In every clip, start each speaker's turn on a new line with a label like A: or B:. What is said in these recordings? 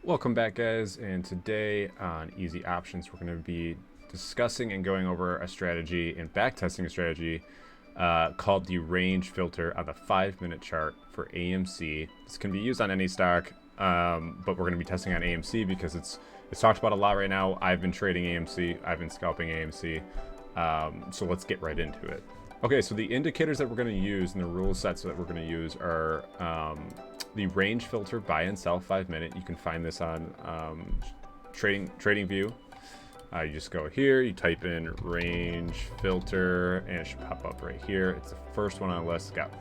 A: Welcome back, guys, and today on Easy Options we're going to be discussing and going over a strategy and backtesting a strategy called the range filter on the 5-minute chart for AMC. This can be used on any stock, but we're going to be testing on AMC because it's talked about a lot right now. I've been trading AMC, I've been scalping AMC, so let's get right into it. Okay, so the indicators that we're going to use and the rule sets that we're going to use are the range filter buy and sell 5-minute. You can find this on TradingView. You just go here, you type in range filter, and it should pop up right here. It's the first one on the list. It's got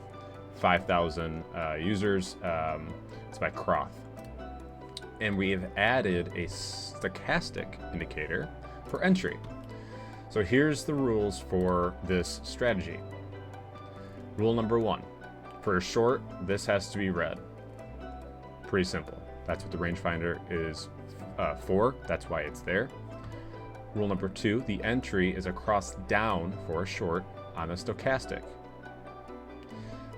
A: 5,000 users. It's by Croft. And we have added a stochastic indicator for entry. So here's the rules for this strategy. Rule number 1. For a short, this has to be red. Pretty simple. That's what the rangefinder is for. That's why it's there. Rule number 2, the entry is across down for a short on a stochastic.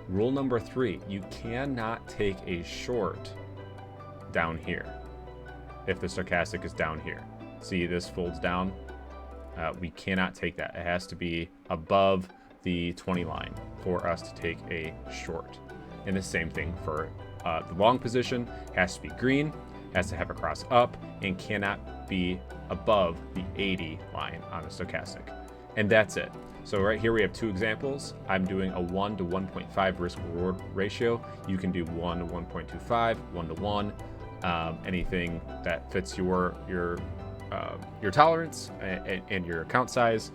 A: Rule number 3, you cannot take a short down here if the stochastic is down here. See, this folds down. We cannot take that. It has to be above the 20 line for us to take a short. And the same thing for the long position. Has to be green, has to have a cross up, and cannot be above the 80 line on the stochastic. And that's it. So right here we have two examples. I'm doing a 1 to 1.5 risk reward ratio. You can do 1 to 1.25, 1 to 1, anything that fits your tolerance and your account size.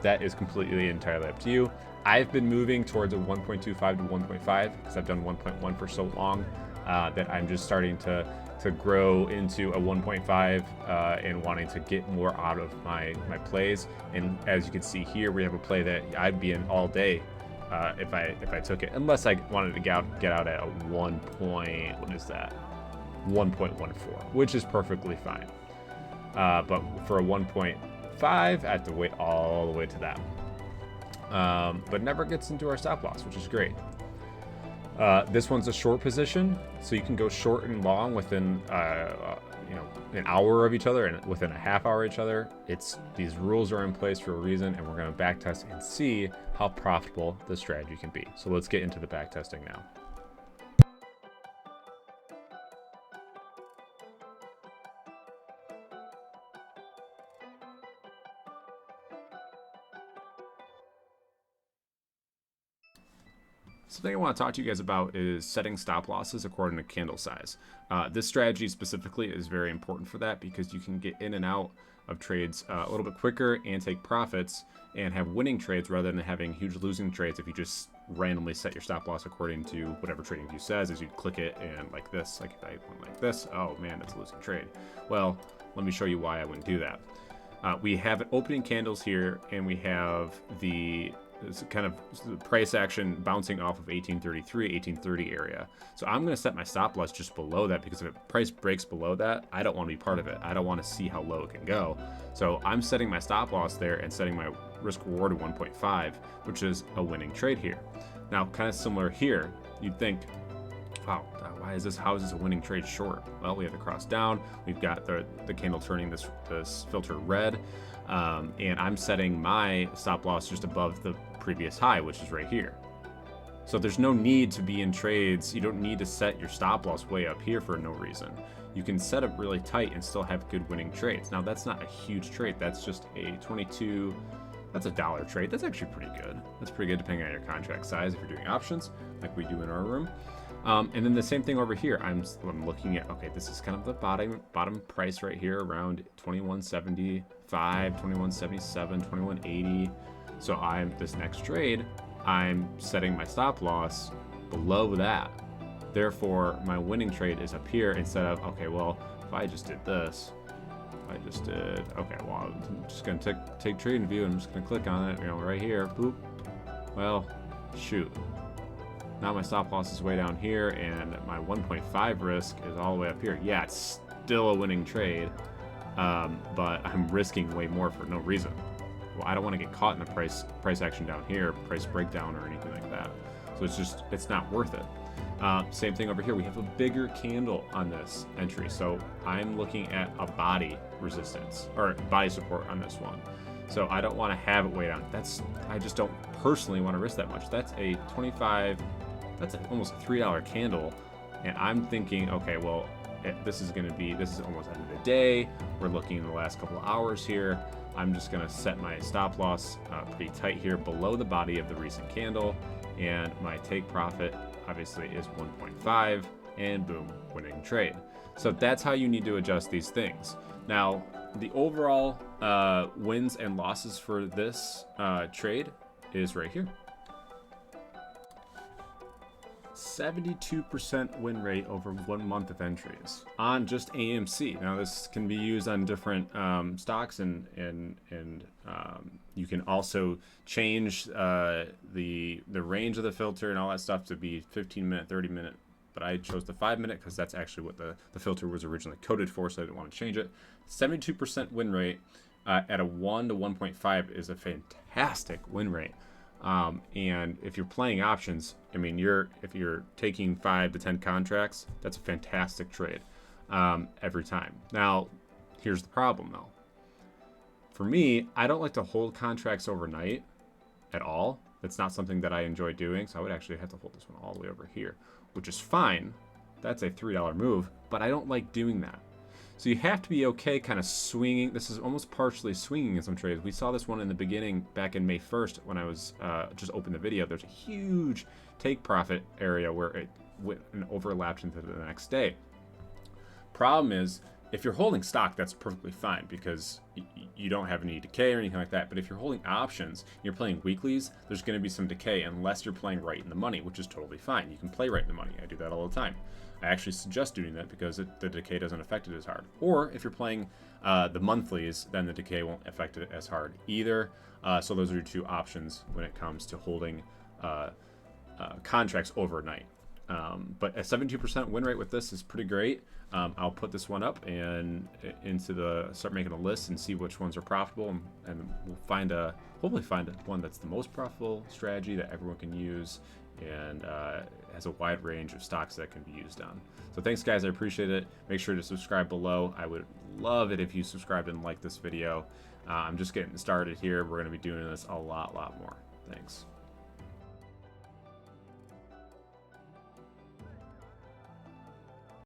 A: That is completely entirely up to you. I've been moving towards a 1.25 to 1.5 because I've done 1.1 for so long that I'm just starting to grow into a 1.5 and wanting to get more out of my plays. And as you can see here, we have a play that I'd be in all day if I took it, unless I wanted to get out at a 1.14, which is perfectly fine. But for a 1.5, I have to wait all the way to that. But never gets into our stop loss, which is great. This one's a short position, so you can go short and long within an hour of each other and within a half hour of each other. These rules are in place for a reason, and we're going to backtest and see how profitable this strategy can be. So let's get into the backtesting now. Something I want to talk to you guys about is setting stop losses according to candle size. This strategy specifically is very important for that because you can get in and out of trades a little bit quicker and take profits and have winning trades rather than having huge losing trades if you just randomly set your stop loss according to whatever TradingView says. As you click it and like this, like if I went like this, oh man, it's a losing trade. Well, let me show you why I wouldn't do that. We have opening candles here, and we have it's kind of price action bouncing off of 1833, 1830 area. So I'm going to set my stop loss just below that because if price breaks below that, I don't want to be part of it. I don't want to see how low it can go. So I'm setting my stop loss there and setting my risk reward to 1.5, which is a winning trade here. Now, kind of similar here, you'd think, wow, how is this a winning trade short? Well, we have the cross down. We've got the candle turning this filter red. And I'm setting my stop loss just above the previous high, which is right here. So there's no need to be in trades. You don't need to set your stop loss way up here for no reason. You can set it really tight and still have good winning trades. Now that's not a huge trade. That's just a 22. That's a dollar trade. That's actually pretty good. That's pretty good depending on your contract size if you're doing options like we do in our room. And then the same thing over here. I'm looking at, okay, this is kind of the bottom price right here around 2175, 2177, 2180. So this next trade, I'm setting my stop loss below that. Therefore, my winning trade is up here instead of, okay, well, if I just did this, okay, well, I'm just going to take TradingView and I'm just going to click on it, right here, boop. Well, shoot. Now my stop loss is way down here and my 1.5 risk is all the way up here. Yeah, it's still a winning trade, but I'm risking way more for no reason. Well, I don't want to get caught in the price action down here, price breakdown or anything like that. So it's not worth it. Same thing over here. We have a bigger candle on this entry, so I'm looking at a body resistance or body support on this one. So I don't want to have it way down. I just don't personally want to risk that much. That's a 25. That's almost a $3 candle, and I'm thinking, okay, well, this is almost end of the day. We're looking in the last couple of hours here. I'm just gonna set my stop loss pretty tight here below the body of the recent candle, and my take profit obviously is 1.5, and boom, winning trade. So that's how you need to adjust these things. Now, the overall wins and losses for this trade is right here. 72% win rate over 1 month of entries on just AMC. Now this can be used on different stocks, and you can also change the range of the filter and all that stuff to be 15-minute, 30-minute. But I chose the 5-minute because that's actually what the filter was originally coded for, so I didn't want to change it. 72% win rate at a 1 to 1.5 is a fantastic win rate. And if you're playing options, I mean, if you're taking 5 to 10 contracts, that's a fantastic trade every time. Now, here's the problem though. For me, I don't like to hold contracts overnight at all. That's not something that I enjoy doing, so I would actually have to hold this one all the way over here, which is fine. That's a $3 move, but I don't like doing that. So you have to be okay kind of swinging. This is almost partially swinging in some trades. We saw this one in the beginning back in May 1st when I was just opened the video. There's a huge take profit area where it went and overlapped into the next day. Problem is, if you're holding stock, that's perfectly fine because you don't have any decay or anything like that. But if you're holding options, you're playing weeklies, there's going to be some decay unless you're playing right in the money, which is totally fine. You can play right in the money. I do that all the time. I actually suggest doing that because the decay doesn't affect it as hard. Or if you're playing the monthlies, then the decay won't affect it as hard either. So those are your two options when it comes to holding contracts overnight. But a 72% win rate with this is pretty great. I'll put this one up and start making a list and see which ones are profitable, and we'll hopefully find one that's the most profitable strategy that everyone can use, and has a wide range of stocks that can be used on. So thanks guys, I appreciate it. Make sure to subscribe below. I would love it if you subscribed and liked this video. I'm just getting started here. We're going to be doing this a lot more. Thanks.